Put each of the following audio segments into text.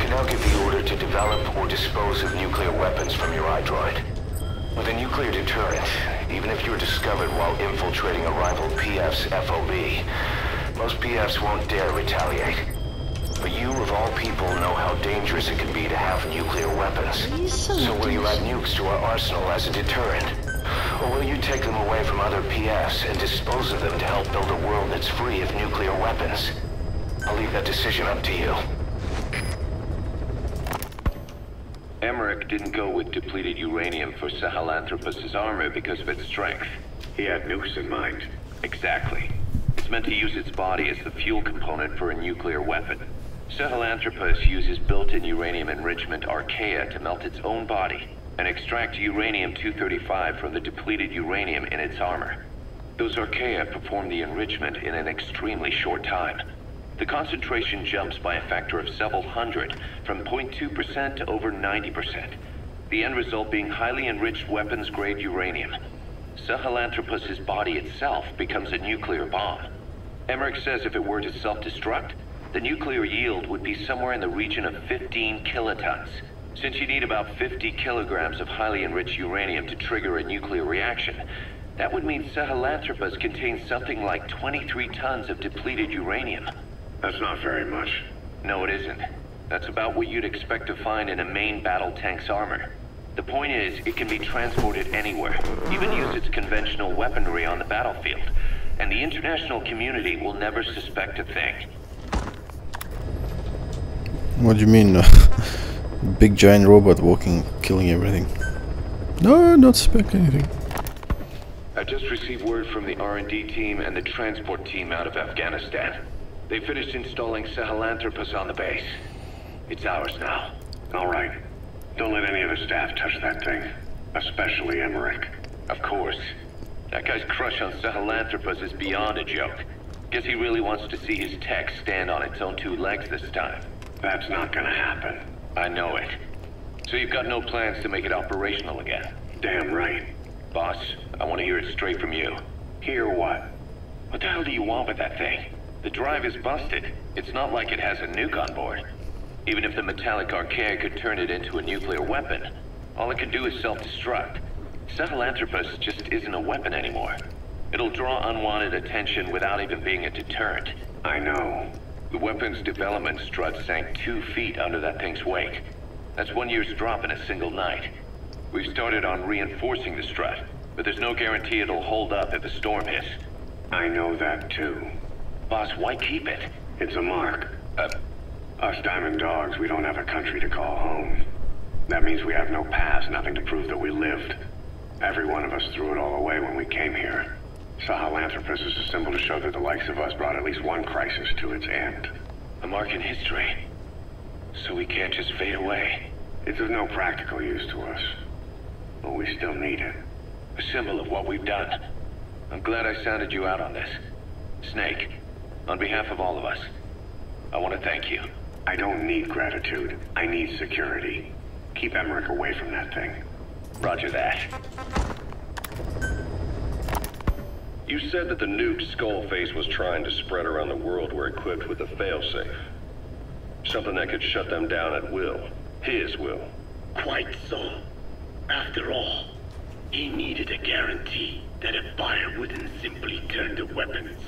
can now give the order to develop or dispose of nuclear weapons from your iDroid. With a nuclear deterrent, even if you're discovered while infiltrating a rival PF's FOB, most PFs won't dare retaliate. But you, of all people, know how dangerous it can be to have nuclear weapons. So will you add nukes to our arsenal as a deterrent? Or will you take them away from other PFs and dispose of them to help build a world that's free of nuclear weapons? I'll leave that decision up to you. Emmerich didn't go with depleted uranium for Sahelanthropus' armor because of its strength. He had nukes in mind. Exactly. It's meant to use its body as the fuel component for a nuclear weapon. Sahelanthropus uses built-in uranium enrichment Archaea to melt its own body and extract uranium-235 from the depleted uranium in its armor. Those Archaea perform the enrichment in an extremely short time. The concentration jumps by a factor of several hundred, from 0.2% to over 90%. The end result being highly enriched weapons-grade uranium. Sahelanthropus' body itself becomes a nuclear bomb. Emmerich says if it were to self-destruct, the nuclear yield would be somewhere in the region of 15 kilotons. Since you need about 50 kilograms of highly enriched uranium to trigger a nuclear reaction, that would mean Sahelanthropus contains something like 23 tons of depleted uranium. That's not very much. No, it isn't. That's about what you'd expect to find in a main battle tank's armor. The point is, it can be transported anywhere, even use its conventional weaponry on the battlefield, and the international community will never suspect a thing. What do you mean? Big giant robot walking, killing everything. No, not suspect anything. I just received word from the R&D team and the transport team out of Afghanistan. They finished installing Sahelanthropus on the base. It's ours now. All right. Don't let any of the staff touch that thing. Especially Emmerich. Of course. That guy's crush on Sahelanthropus is beyond a joke. Guess he really wants to see his tech stand on its own two legs this time. That's not gonna happen. I know it. So you've got no plans to make it operational again? Damn right. Boss, I want to hear it straight from you. Hear what? What the hell do you want with that thing? The drive is busted. It's not like it has a nuke on board. Even if the metallic Archaea could turn it into a nuclear weapon, all it can do is self-destruct. Sahelanthropus just isn't a weapon anymore. It'll draw unwanted attention without even being a deterrent. I know. The weapon's development strut sank 2 feet under that thing's weight. That's 1 year's drop in a single night. We've started on reinforcing the strut, but there's no guarantee it'll hold up if a storm hits. I know that too. Boss, why keep it? It's a mark. Us Diamond Dogs, we don't have a country to call home. That means we have no past, nothing to prove that we lived. Every one of us threw it all away when we came here. Sahelanthropus is a symbol to show that the likes of us brought at least one crisis to its end. A mark in history. So we can't just fade away. It's of no practical use to us. But we still need it. A symbol of what we've done. I'm glad I sounded you out on this. Snake, on behalf of all of us, I want to thank you. I don't need gratitude. I need security. Keep Emmerich away from that thing. Roger that. You said that the nuke Skullface was trying to spread around the world were equipped with a failsafe. Something that could shut them down at will. His will. Quite so. After all, he needed a guarantee that a buyer wouldn't simply turn the weapons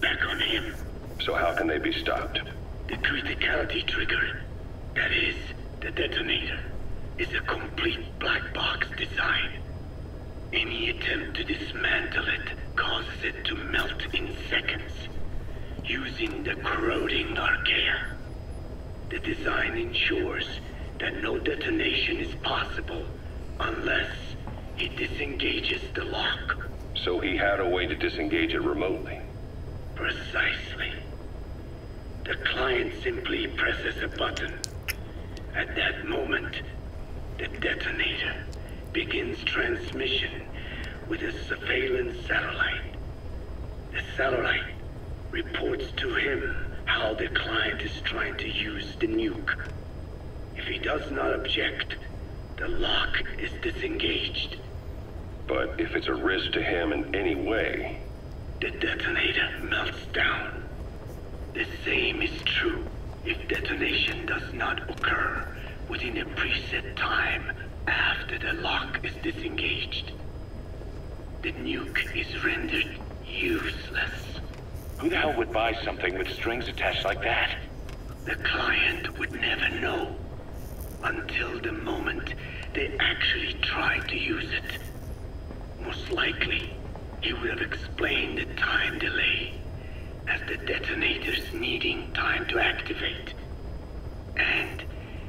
back on him. So how can they be stopped? The criticality trigger, that is, the detonator, is a complete black box design. Any attempt to dismantle it causes it to melt in seconds, using the corroding Archaea. The design ensures that no detonation is possible unless he disengages the lock. So he had a way to disengage it remotely. Precisely. The client simply presses a button. At that moment, the detonator begins transmission with a surveillance satellite. The satellite reports to him how the client is trying to use the nuke. If he does not object, the lock is disengaged. But if it's a risk to him in any way... The detonator melts down. The same is true if detonation does not occur within a preset time after the lock is disengaged, the nuke is rendered useless. Who the hell would buy something with strings attached like that? The client would never know until the moment they actually tried to use it. Most likely, he would have explained the time delay as the detonators needing time to activate. And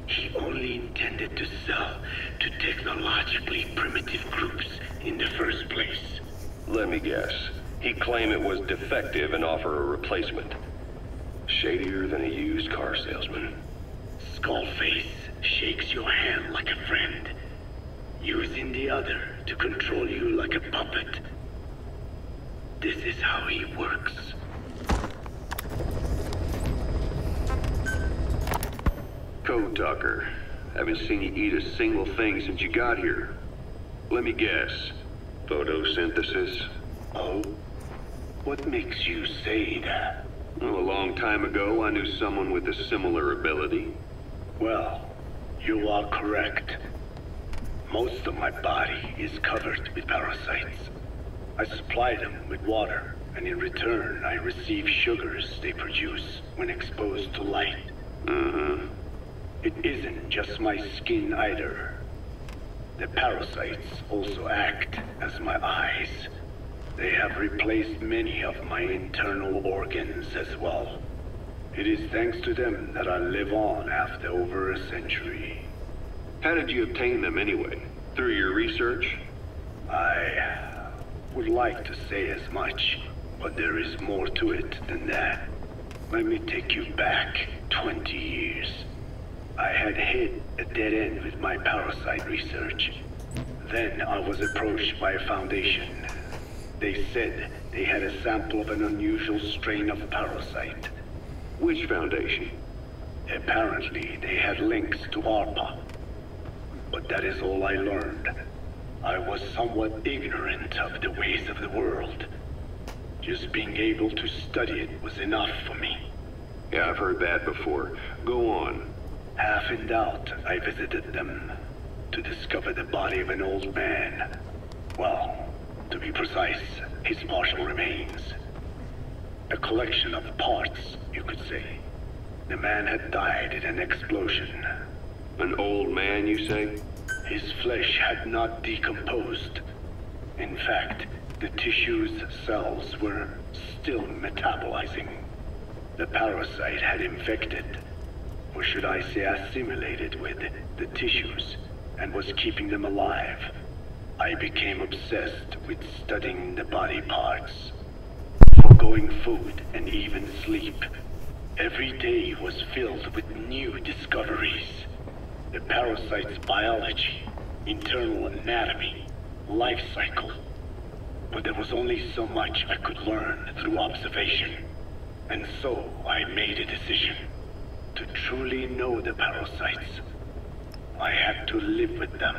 he only intended to sell to technologically primitive groups in the first place. Let me guess. He'd claim it was defective and offer a replacement. Shadier than a used car salesman. Skullface shakes your hand like a friend, using the other to control you like a puppet. This is how he works. Code Talker. Haven't seen you eat a single thing since you got here. Let me guess. Photosynthesis? Oh? What makes you say that? Well, a long time ago, I knew someone with a similar ability. Well, you are correct. Most of my body is covered with parasites. I supply them with water, and in return, I receive sugars they produce when exposed to light. It isn't just my skin either. The parasites also act as my eyes. They have replaced many of my internal organs as well. It is thanks to them that I live on after over a century. How did you obtain them anyway? Through your research? I would like to say as much, but there is more to it than that. Let me take you back 20 years. I had hit a dead end with my parasite research. Then I was approached by a foundation. They said they had a sample of an unusual strain of parasite. Which foundation? Apparently, they had links to ARPA. But that is all I learned. I was somewhat ignorant of the ways of the world. Just being able to study it was enough for me. Yeah, I've heard that before. Go on. Half in doubt, I visited them to discover the body of an old man. Well, to be precise, his partial remains. A collection of parts, you could say. The man had died in an explosion. An old man, you say? His flesh had not decomposed. In fact, the tissue's cells were still metabolizing. The parasite had infected, or should I say assimilated with, the tissues, and was keeping them alive. I became obsessed with studying the body parts, foregoing food and even sleep. Every day was filled with new discoveries. The parasite's biology, internal anatomy, life cycle. But there was only so much I could learn through observation. And so I made a decision. To truly know the parasites, I had to live with them.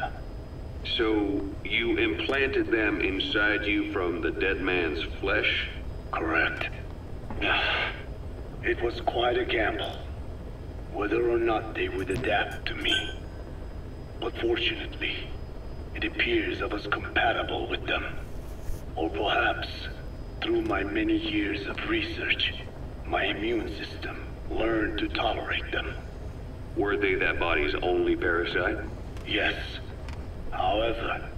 So, you implanted them inside you from the dead man's flesh? Correct. It was quite a gamble, whether or not they would adapt to me. But fortunately, it appears I was compatible with them. Or perhaps, through my many years of research, my immune system learned to tolerate them. Were they that body's only parasite? Yes. However,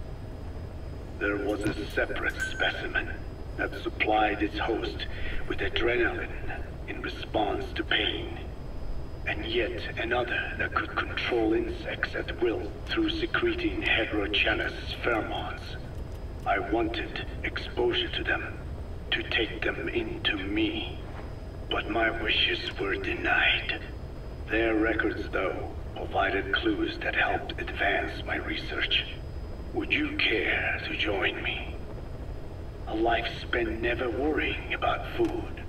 there was a separate specimen that supplied its host with adrenaline in response to pain, and yet another that could control insects at will through secreting heterogeneous pheromones. I wanted exposure to them, to take them into me, but my wishes were denied. Their records, though, provided clues that helped advance my research. Would you care to join me? A life spent never worrying about food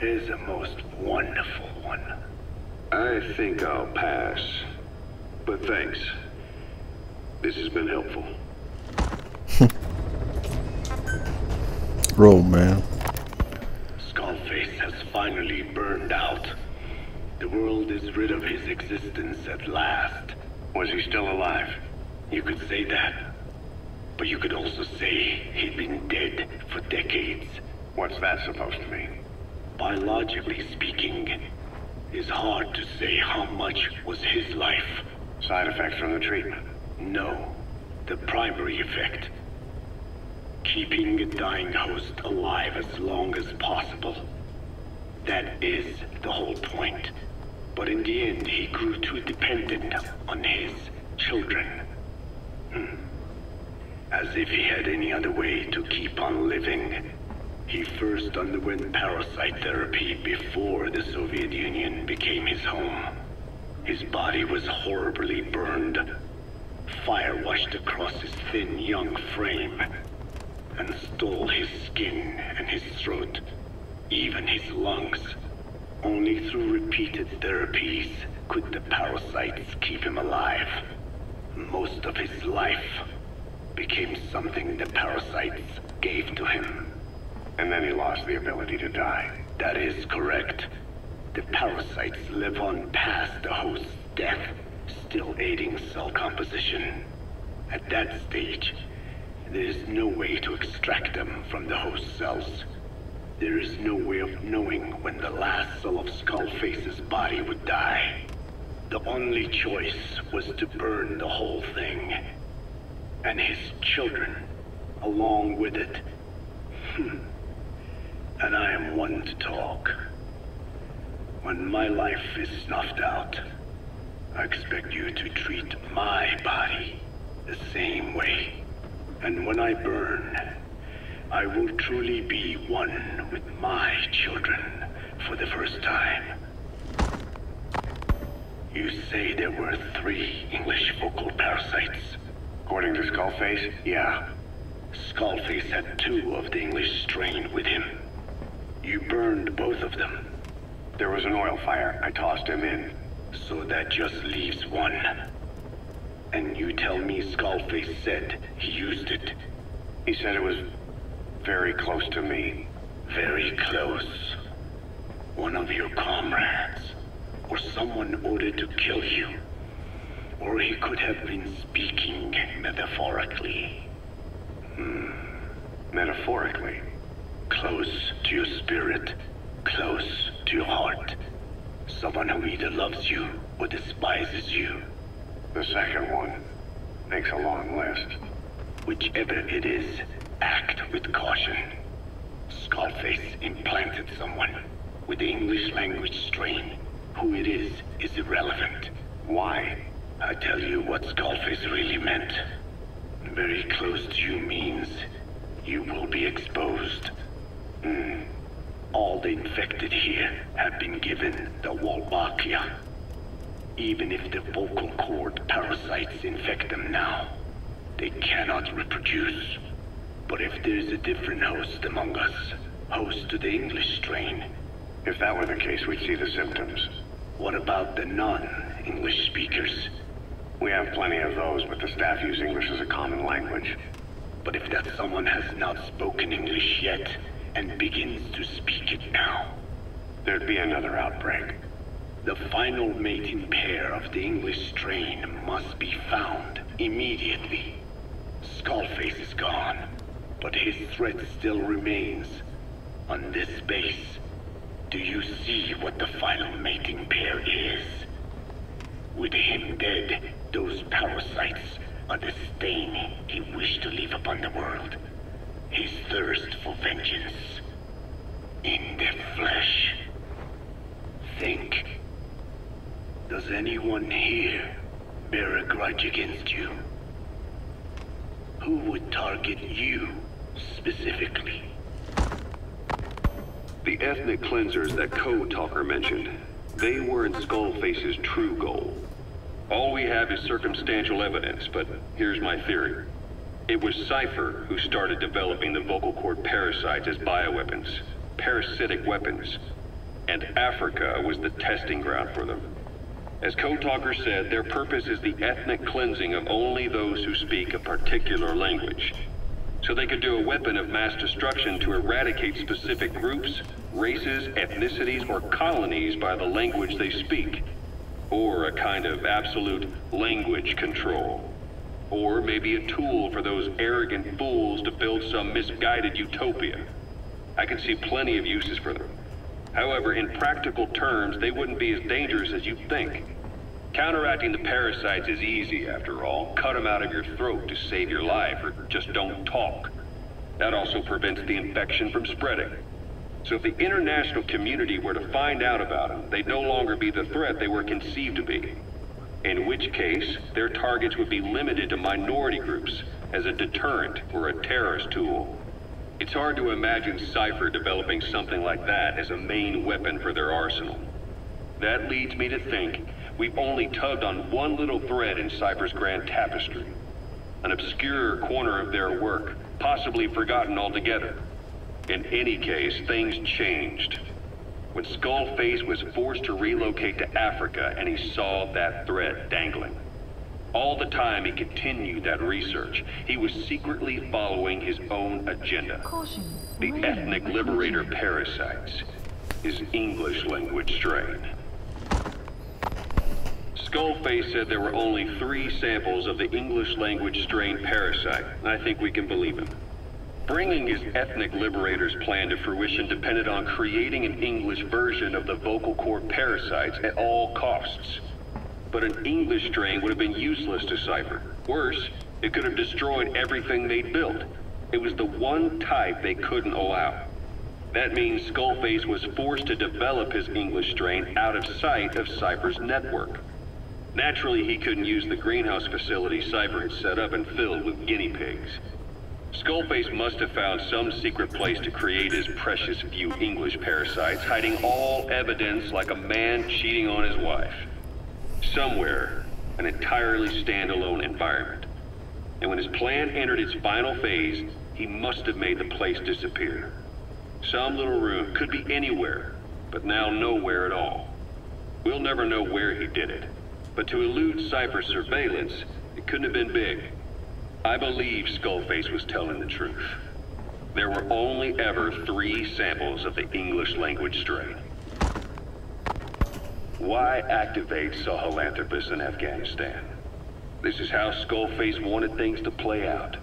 is a most wonderful one. I think I'll pass. But thanks. This has been helpful. Roll, man. Skullface has finally burned out. The world is rid of his existence at last. Was he still alive? You could say that. But you could also say he'd been dead for decades. What's that supposed to mean? Biologically speaking, it's hard to say how much was his life. Side effects from the treatment? No. The primary effect. Keeping a dying host alive as long as possible. That is the whole point. But in the end, he grew too dependent on his children. As if he had any other way to keep on living. He first underwent parasite therapy before the Soviet Union became his home. His body was horribly burned. Fire washed across his thin young frame and stole his skin and his throat, even his lungs. Only through repeated therapies could the parasites keep him alive. Most of his life became something the parasites gave to him. And then he lost the ability to die. That is correct. The parasites live on past the host's death, still aiding cell composition. At that stage, there is no way to extract them from the host cells. There is no way of knowing when the last cell of Skullface's body would die. The only choice was to burn the whole thing. And his children, along with it. And I am one to talk. When my life is snuffed out, I expect you to treat my body the same way. And when I burn, I will truly be one with my children for the first time. You say there were 3 English vocal parasites? According to Skullface, yeah. Skullface had 2 of the English strain with him. You burned both of them. There was an oil fire. I tossed him in. So that just leaves 1. And you tell me Skullface said he used it? He said it was very close to me. Very close. One of your comrades. Or someone ordered to kill you. Or he could have been speaking metaphorically. Metaphorically? Close to your spirit. Close to your heart. Someone who either loves you or despises you. The second one makes a long list. Whichever it is, act with caution. Skullface implanted someone with the English language strain. Who it is irrelevant. Why? I tell you what Skullface really meant. Very close to you means you will be exposed. All the infected here have been given the Wolbachia. Even if the vocal cord parasites infect them now, they cannot reproduce. But if there's a different host among us, host to the English strain. If that were the case, we'd see the symptoms. What about the non-English speakers? We have plenty of those, but the staff use English as a common language. But if that someone has not spoken English yet, and begins to speak it now, there'd be another outbreak. The final mating pair of the English strain must be found immediately. Skullface is gone, but his threat still remains. On this base, do you see what the final mating pair is? With him dead, those parasites are the stain he wished to leave upon the world. His thirst for vengeance. In their flesh. Think. Does anyone here bear a grudge against you? Who would target you, specifically? The ethnic cleansers that Code Talker mentioned, they weren't Skullface's true goal. All we have is circumstantial evidence, but here's my theory. It was Cypher who started developing the vocal cord parasites as bioweapons, parasitic weapons, and Africa was the testing ground for them. As Code Talker said, their purpose is the ethnic cleansing of only those who speak a particular language. So they could do a weapon of mass destruction to eradicate specific groups, races, ethnicities, or colonies by the language they speak. Or a kind of absolute language control. Or maybe a tool for those arrogant fools to build some misguided utopia. I can see plenty of uses for them. However, in practical terms, they wouldn't be as dangerous as you think. Counteracting the parasites is easy, after all. Cut them out of your throat to save your life, or just don't talk. That also prevents the infection from spreading. So if the international community were to find out about them, they'd no longer be the threat they were conceived to be. In which case, their targets would be limited to minority groups as a deterrent or a terrorist tool. It's hard to imagine Cypher developing something like that as a main weapon for their arsenal. That leads me to think we've only tugged on one little thread in Cypher's grand tapestry. An obscure corner of their work, possibly forgotten altogether. In any case, things changed. When Skullface was forced to relocate to Africa and he saw that thread dangling. All the time he continued that research, he was secretly following his own agenda. The ethnic liberator parasites, his English language strain. Skullface said there were only 3 samples of the English language strain parasite. I think we can believe him. Bringing his ethnic liberator's plan to fruition depended on creating an English version of the vocal cord parasites at all costs. But an English strain would have been useless to Cypher. Worse, it could have destroyed everything they'd built. It was the one type they couldn't allow. That means Skullface was forced to develop his English strain out of sight of Cypher's network. Naturally, he couldn't use the greenhouse facility Cypher had set up and filled with guinea pigs. Skullface must have found some secret place to create his precious few English parasites, hiding all evidence like a man cheating on his wife. Somewhere, an entirely standalone environment. And when his plan entered its final phase, he must have made the place disappear. Some little room, could be anywhere, but now nowhere at all. We'll never know where he did it. But to elude Cypher's surveillance, it couldn't have been big. I believe Skullface was telling the truth. There were only ever 3 samples of the English language strain. Why activate Sahelanthropus in Afghanistan? This is how Skullface wanted things to play out.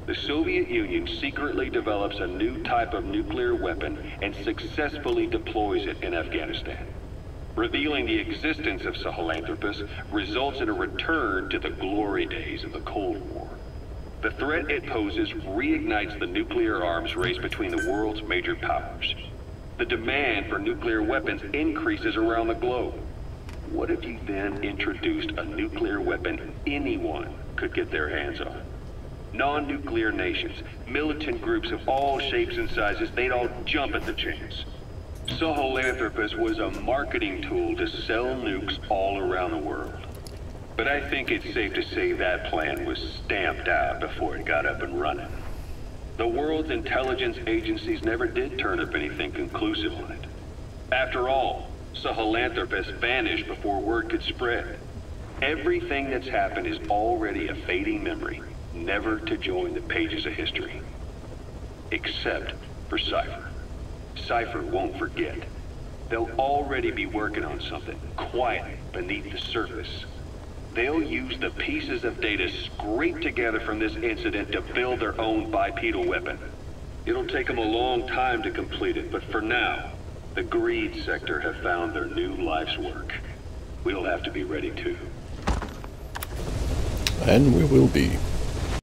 The Soviet Union secretly develops a new type of nuclear weapon and successfully deploys it in Afghanistan. Revealing the existence of Sahelanthropus results in a return to the glory days of the Cold War. The threat it poses reignites the nuclear arms race between the world's major powers. The demand for nuclear weapons increases around the globe. What if you then introduced a nuclear weapon anyone could get their hands on? Non-nuclear nations, militant groups of all shapes and sizes, they'd all jump at the chance. Sahelanthropus was a marketing tool to sell nukes all around the world. But I think it's safe to say that plan was stamped out before it got up and running. The world's intelligence agencies never did turn up anything conclusive on it. After all, Sahelanthropus vanished before word could spread. Everything that's happened is already a fading memory, never to join the pages of history. Except for Cypher. Cypher won't forget. They'll already be working on something, quiet beneath the surface. They'll use the pieces of data scraped together from this incident to build their own bipedal weapon. It'll take them a long time to complete it, but for now, the greed sector have found their new life's work. We'll have to be ready too. And we will be.